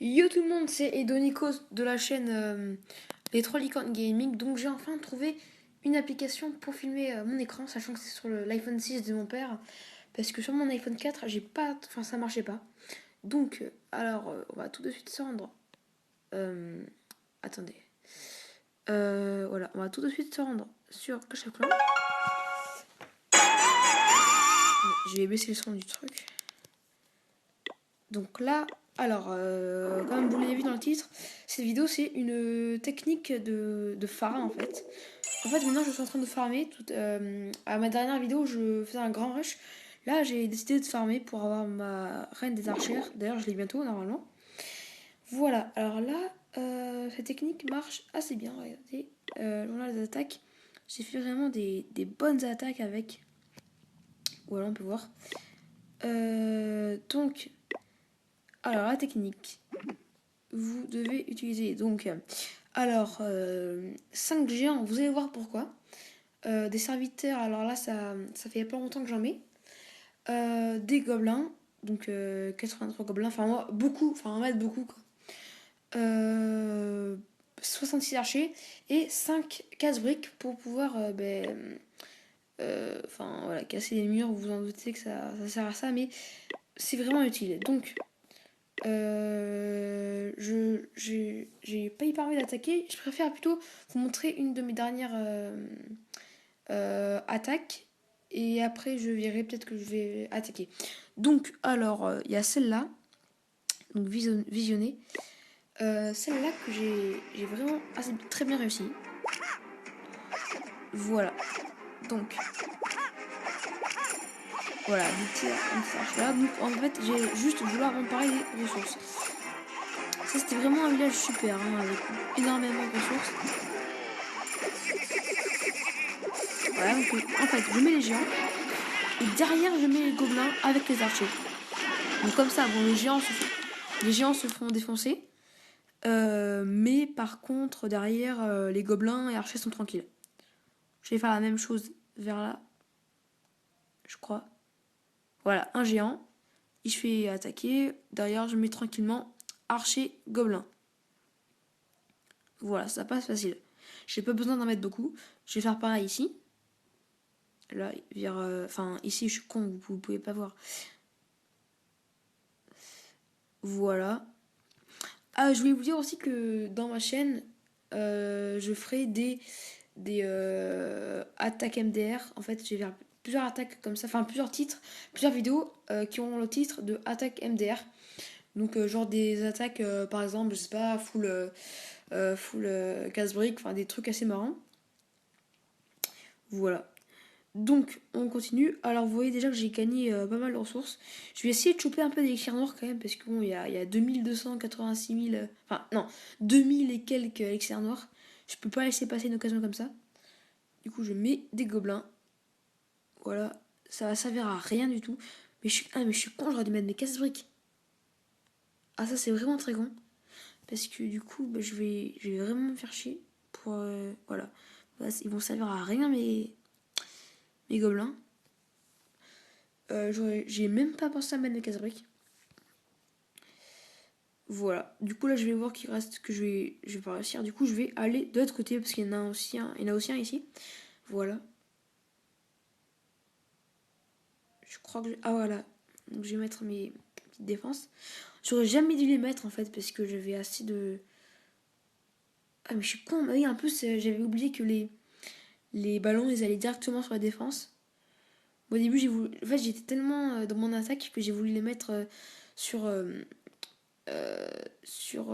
Yo tout le monde, c'est Edonikos de la chaîne Les Trois Licornes Gaming. Donc j'ai enfin trouvé une application pour filmer mon écran, sachant que c'est sur l'iPhone 6 de mon père. Parce que sur mon iPhone 4, j'ai pas, enfin ça marchait pas. Donc, on va tout de suite se rendre. euh, attendez. Voilà, on va tout de suite se rendre sur Clash of Clans. Je vais baisser le son du truc. Donc là, comme vous l'avez vu dans le titre, cette vidéo c'est une technique de phare en fait. En fait, maintenant je suis en train de farmer. À ma dernière vidéo, je faisais un grand rush. Là, j'ai décidé de farmer pour avoir ma reine des archères. D'ailleurs, je l'ai bientôt normalement. Voilà, alors là, cette technique marche assez bien. Regardez, voilà les attaques. J'ai fait vraiment des bonnes attaques avec. Voilà, on peut voir. Donc, alors la technique. Vous devez utiliser donc 5 géants, vous allez voir pourquoi. Des serviteurs, alors là ça fait pas longtemps que j'en mets. Des gobelins, donc 83 gobelins, enfin moi beaucoup, enfin on va mettre beaucoup quoi. 66 archers et 5 casse-briques pour pouvoir voilà, casser les murs. Vous vous en doutez que ça sert à ça, mais c'est vraiment utile. Donc j'ai pas hyper envie d'attaquer. Je préfère plutôt vous montrer une de mes dernières attaques. Et après, je verrai peut-être que je vais attaquer. Donc, il y a celle-là. Donc, visionner. Celle-là que j'ai vraiment très bien réussi. Voilà. Donc, voilà, là. Donc, en fait, j'ai juste vouloir emparer les ressources. Ça, c'était vraiment un village super, hein, avec énormément de ressources. Voilà, donc en fait, je mets les géants. Et derrière, je mets les gobelins avec les archers. Donc comme ça, bon, les géants se font défoncer. Mais par contre, derrière, les gobelins et archers sont tranquilles. Je vais faire la même chose vers là. Je crois. Voilà, un géant. Il se fait attaquer. Derrière, je mets tranquillement archer, gobelin. Voilà, ça passe facile. J'ai pas besoin d'en mettre beaucoup. Je vais faire pareil ici. Là, ici, je suis con, vous pouvez pas voir. Voilà. Ah, je voulais vous dire aussi que dans ma chaîne, je ferai des attaques MDR. En fait, je vais faire plusieurs attaques comme ça, enfin plusieurs titres, plusieurs vidéos qui ont le titre de attaque MDR. Donc, genre des attaques, par exemple, je sais pas, full casse-brique, enfin des trucs assez marrants. Voilà. Donc, on continue. Alors, vous voyez déjà que j'ai gagné pas mal de ressources. Je vais essayer de choper un peu d'élixirs noirs quand même, parce que bon, il y a 2286 000. Enfin, non, 2000 et quelques élixirs noirs. Je peux pas laisser passer une occasion comme ça. Du coup, je mets des gobelins. Voilà. Ça va servir à rien du tout. Mais je suis con, j'aurais dû mettre mes casse-briques. Ah, ça, c'est vraiment très con. Parce que du coup, je vais vraiment me faire chier. Pour. Voilà. Ils vont servir à rien, mes gobelins. J'ai même pas pensé à mettre mes casse-briques. Voilà. Du coup, là, je vais voir qu'il reste que je vais pas réussir. Du coup, je vais aller de l'autre côté parce qu'il y en a aussi un, il y en a aussi un ici. Voilà. Je crois que. Ah, voilà. Donc, je vais mettre mes petites défenses. J'aurais jamais dû les mettre en fait parce que j'avais assez de. Ah, mais je suis con. Oui, en plus, j'avais oublié que les ballons ils allaient directement sur la défense. Au début, en fait, j'étais tellement dans mon attaque que j'ai voulu les mettre sur. Sur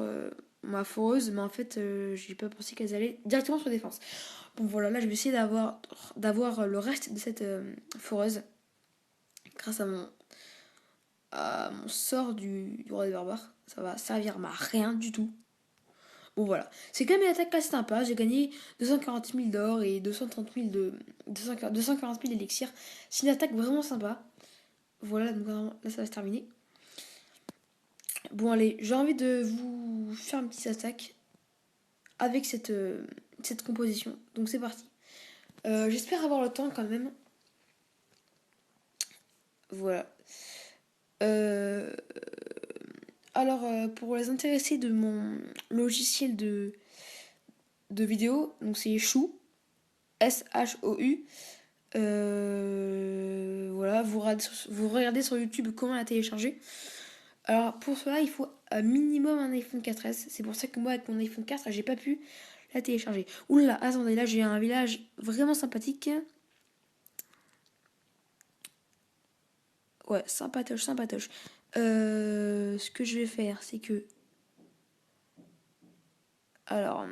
ma foreuse, mais en fait, j'ai pas pensé qu'elles allaient directement sur la défense. Bon, voilà, là, je vais essayer d'avoir le reste de cette foreuse grâce à mon sort du roi des barbares. Ça va servir à rien du tout. Bon, voilà. C'est quand même une attaque assez sympa. J'ai gagné 240 000 d'or et 240 000 élixirs. C'est une attaque vraiment sympa. Voilà, donc là, ça va se terminer. Bon, allez, j'ai envie de vous faire une petite attaque avec cette composition. Donc c'est parti. J'espère avoir le temps quand même. Voilà. Euh, Alors, pour les intéressés de mon logiciel de vidéo, donc c'est Shou, S-H-O-U. Voilà, vous regardez sur YouTube comment la télécharger. Alors, pour cela, il faut un minimum un iPhone 4S. C'est pour ça que moi, avec mon iPhone 4, j'ai pas pu la télécharger. Oula, attendez, là, j'ai un village vraiment sympathique. Ouais, sympatoche, sympatoche. Ce que je vais faire, c'est que... Alors...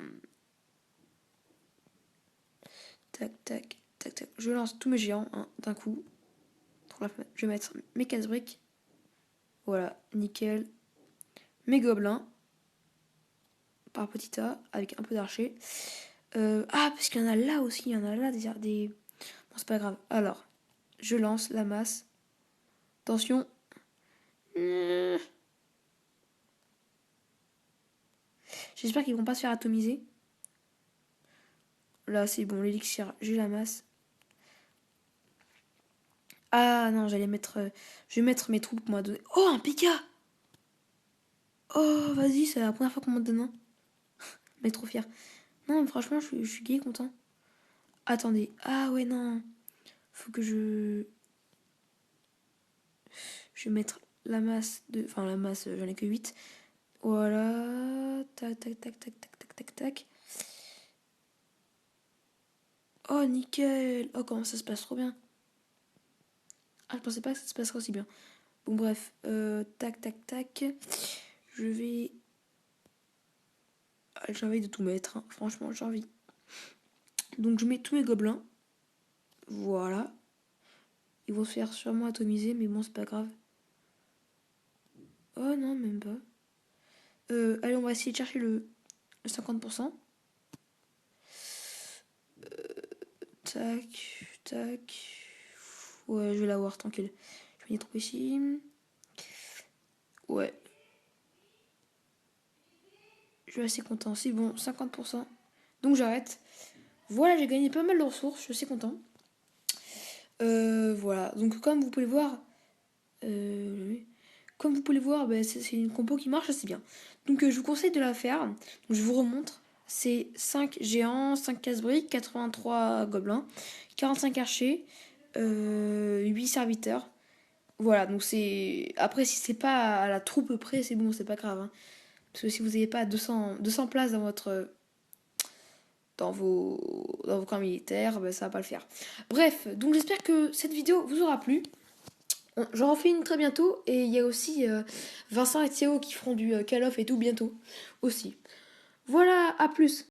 Tac, tac, tac, tac. Je lance tous mes géants hein, d'un coup. Je vais mettre mes casse-briques. Voilà, nickel. Mes gobelins. Par petit tas, avec un peu d'archer. Parce qu'il y en a là aussi. Il y en a là des... Bon, c'est pas grave. Alors, je lance la masse. Attention. J'espère qu'ils vont pas se faire atomiser. Là, c'est bon, l'élixir, j'ai la masse. Ah non, je vais mettre mes troupes pour donner. Oh, un Pika. Oh, vas-y, c'est la première fois qu'on m'en donne un. Mais trop fier. Non, mais franchement, je suis gay content. Attendez. Ah ouais, non. Faut que je... Je vais mettre la masse de... Enfin, la masse, j'en ai que 8. Voilà. Tac, tac, tac, tac, tac, tac, tac, tac. Oh, nickel. Oh, comment ça se passe trop bien. Ah, je pensais pas que ça se passerait aussi bien. Bon, bref. Tac, tac, tac. Je vais... Ah, j'ai envie de tout mettre. Hein. Franchement, j'ai envie. Donc, je mets tous mes gobelins. Voilà. Ils vont se faire sûrement atomiser, mais bon, c'est pas grave. Oh non, même pas. Allez, on va essayer de chercher le 50%. Tac, tac. Ouais, je vais l'avoir, tranquille. Je mets les troupes ici. Ouais. Je suis assez content. C'est bon, 50%. Donc j'arrête. Voilà, j'ai gagné pas mal de ressources. Je suis assez content. Voilà. Donc comme vous pouvez voir... c'est une compo qui marche assez bien. Donc je vous conseille de la faire. Donc, je vous remontre. C'est 5 géants, 5 casse-briques, 83 gobelins, 45 archers, 8 serviteurs. Voilà, donc c'est... Après, si c'est pas à la troupe près, c'est bon, c'est pas grave. Hein. Parce que si vous n'avez pas 200 places dans vos camps militaires, ben, ça va pas le faire. Bref, donc j'espère que cette vidéo vous aura plu. J'en refais une très bientôt. Et il y a aussi Vincent et Théo qui feront du Call of et tout bientôt aussi. Voilà, à plus.